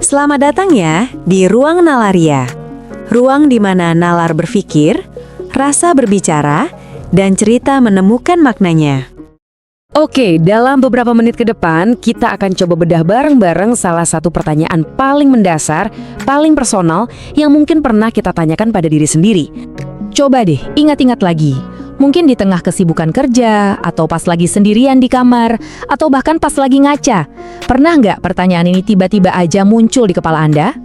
Selamat datang ya di Ruang Nalaria. Ruang di mana nalar berpikir, rasa berbicara, dan cerita menemukan maknanya. Oke, dalam beberapa menit ke depan, kita akan coba bedah bareng-bareng salah satu pertanyaan paling mendasar, paling personal, yang mungkin pernah kita tanyakan pada diri sendiri. Coba deh, ingat-ingat lagi. Mungkin di tengah kesibukan kerja, atau pas lagi sendirian di kamar, atau bahkan pas lagi ngaca. Pernah nggak pertanyaan ini tiba-tiba aja muncul di kepala Anda?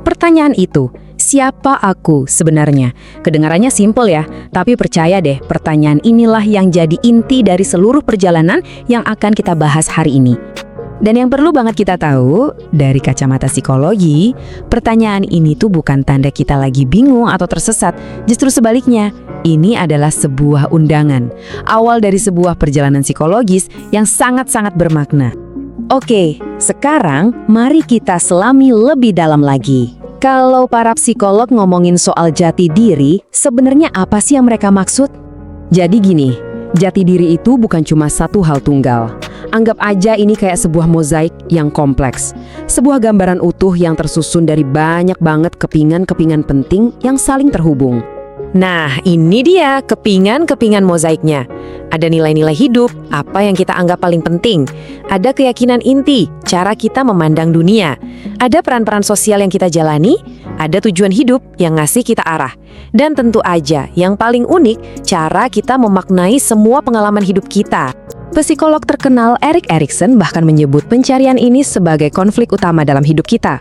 Pertanyaan itu, siapa aku sebenarnya? Kedengarannya simpel ya, tapi percaya deh, pertanyaan inilah yang jadi inti dari seluruh perjalanan yang akan kita bahas hari ini. Dan yang perlu banget kita tahu, dari kacamata psikologi, pertanyaan ini tuh bukan tanda kita lagi bingung atau tersesat. Justru sebaliknya, ini adalah sebuah undangan. Awal dari sebuah perjalanan psikologis yang sangat-sangat bermakna. Oke, sekarang mari kita selami lebih dalam lagi. Kalau para psikolog ngomongin soal jati diri, sebenarnya apa sih yang mereka maksud? Jadi gini, jati diri itu bukan cuma satu hal tunggal. Anggap aja ini kayak sebuah mozaik yang kompleks. Sebuah gambaran utuh yang tersusun dari banyak banget kepingan-kepingan penting yang saling terhubung. Nah, ini dia kepingan-kepingan mozaiknya. Ada nilai-nilai hidup, apa yang kita anggap paling penting. Ada keyakinan inti, cara kita memandang dunia. Ada peran-peran sosial yang kita jalani, ada tujuan hidup yang ngasih kita arah. Dan tentu aja, yang paling unik, cara kita memaknai semua pengalaman hidup kita. Psikolog terkenal Erik Erikson bahkan menyebut pencarian ini sebagai konflik utama dalam hidup kita.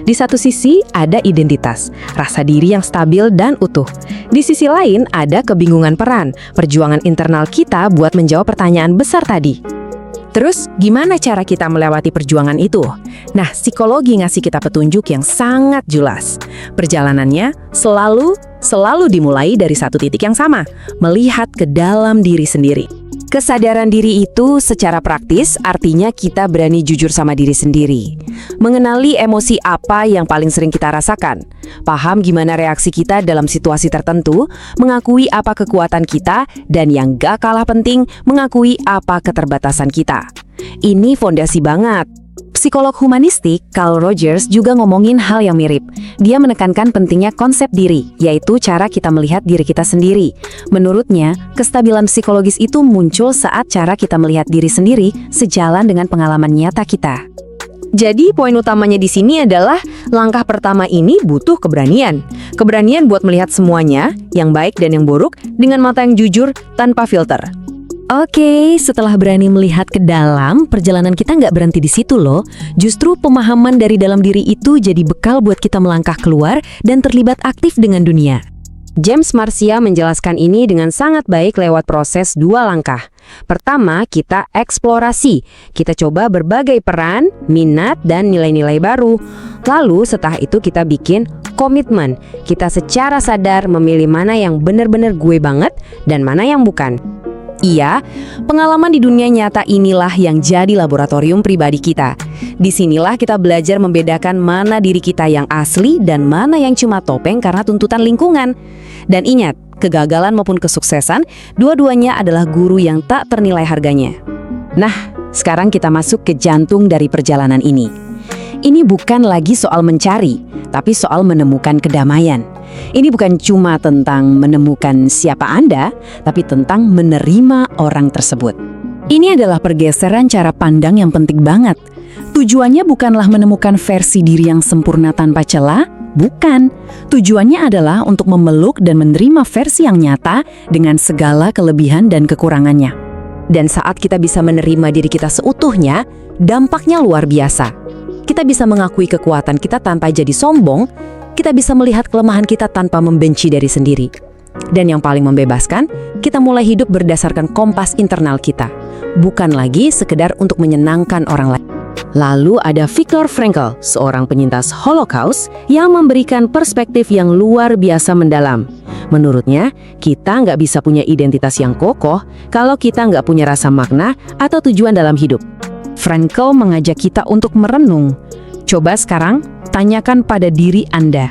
Di satu sisi ada identitas, rasa diri yang stabil dan utuh. Di sisi lain ada kebingungan peran, perjuangan internal kita buat menjawab pertanyaan besar tadi. Terus gimana cara kita melewati perjuangan itu? Nah, psikologi ngasih kita petunjuk yang sangat jelas. Perjalanannya selalu dimulai dari satu titik yang sama, melihat ke dalam diri sendiri. Kesadaran diri itu secara praktis artinya kita berani jujur sama diri sendiri. Mengenali emosi apa yang paling sering kita rasakan. Paham gimana reaksi kita dalam situasi tertentu, mengakui apa kekuatan kita, dan yang gak kalah penting, mengakui apa keterbatasan kita. Ini fondasi banget. Psikolog humanistik Carl Rogers juga ngomongin hal yang mirip. Dia menekankan pentingnya konsep diri, yaitu cara kita melihat diri kita sendiri. Menurutnya, kestabilan psikologis itu muncul saat cara kita melihat diri sendiri sejalan dengan pengalaman nyata kita. Jadi poin utamanya di sini adalah langkah pertama ini butuh keberanian. Keberanian buat melihat semuanya, yang baik dan yang buruk, dengan mata yang jujur tanpa filter. Oke, setelah berani melihat ke dalam, perjalanan kita nggak berhenti di situ loh. Justru pemahaman dari dalam diri itu jadi bekal buat kita melangkah keluar dan terlibat aktif dengan dunia. James Marcia menjelaskan ini dengan sangat baik lewat proses 2 langkah. Pertama, kita eksplorasi. Kita coba berbagai peran, minat, dan nilai-nilai baru. Lalu setelah itu kita bikin komitmen. Kita secara sadar memilih mana yang benar-benar gue banget dan mana yang bukan. Iya, pengalaman di dunia nyata inilah yang jadi laboratorium pribadi kita. Disinilah kita belajar membedakan mana diri kita yang asli dan mana yang cuma topeng karena tuntutan lingkungan. Dan ingat, kegagalan maupun kesuksesan, dua-duanya adalah guru yang tak ternilai harganya. Nah, sekarang kita masuk ke jantung dari perjalanan ini. Ini bukan lagi soal mencari, tapi soal menemukan kedamaian. Ini bukan cuma tentang menemukan siapa Anda, tapi tentang menerima orang tersebut. Ini adalah pergeseran cara pandang yang penting banget. Tujuannya bukanlah menemukan versi diri yang sempurna tanpa celah, bukan. Tujuannya adalah untuk memeluk dan menerima versi yang nyata dengan segala kelebihan dan kekurangannya. Dan saat kita bisa menerima diri kita seutuhnya, dampaknya luar biasa. Kita bisa mengakui kekuatan kita tanpa jadi sombong, kita bisa melihat kelemahan kita tanpa membenci diri sendiri. Dan yang paling membebaskan, kita mulai hidup berdasarkan kompas internal kita, bukan lagi sekedar untuk menyenangkan orang lain. Lalu ada Viktor Frankl, seorang penyintas Holocaust yang memberikan perspektif yang luar biasa mendalam. Menurutnya, kita nggak bisa punya identitas yang kokoh kalau kita nggak punya rasa makna atau tujuan dalam hidup. Frankl mengajak kita untuk merenung. Coba sekarang, tanyakan pada diri Anda,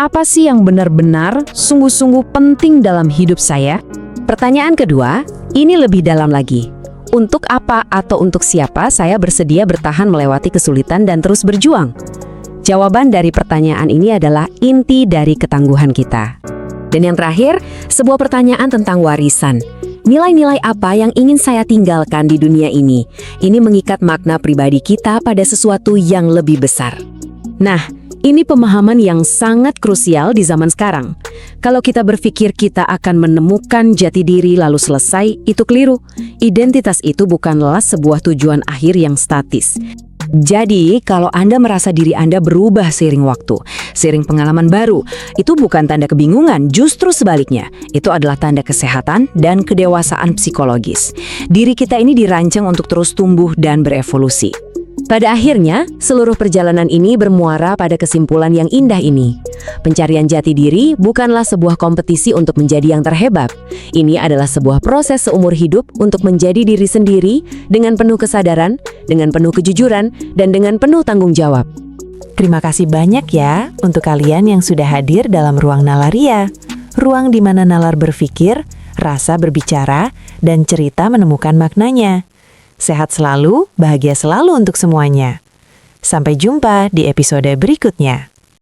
apa sih yang benar-benar sungguh-sungguh penting dalam hidup saya? Pertanyaan kedua, ini lebih dalam lagi. Untuk apa atau untuk siapa saya bersedia bertahan melewati kesulitan dan terus berjuang? Jawaban dari pertanyaan ini adalah inti dari ketangguhan kita. Dan yang terakhir, sebuah pertanyaan tentang warisan. Nilai-nilai apa yang ingin saya tinggalkan di dunia ini? Ini mengikat makna pribadi kita pada sesuatu yang lebih besar. Nah, ini pemahaman yang sangat krusial di zaman sekarang. Kalau kita berpikir kita akan menemukan jati diri lalu selesai, itu keliru. Identitas itu bukanlah sebuah tujuan akhir yang statis. Jadi, kalau Anda merasa diri Anda berubah seiring waktu, seiring pengalaman baru, itu bukan tanda kebingungan, justru sebaliknya. Itu adalah tanda kesehatan dan kedewasaan psikologis. Diri kita ini dirancang untuk terus tumbuh dan berevolusi. Pada akhirnya, seluruh perjalanan ini bermuara pada kesimpulan yang indah ini. Pencarian jati diri bukanlah sebuah kompetisi untuk menjadi yang terhebat. Ini adalah sebuah proses seumur hidup untuk menjadi diri sendiri dengan penuh kesadaran, dengan penuh kejujuran, dan dengan penuh tanggung jawab. Terima kasih banyak ya untuk kalian yang sudah hadir dalam Ruang Nalaria. Ruang di mana nalar berpikir, rasa berbicara, dan cerita menemukan maknanya. Sehat selalu, bahagia selalu untuk semuanya. Sampai jumpa di episode berikutnya.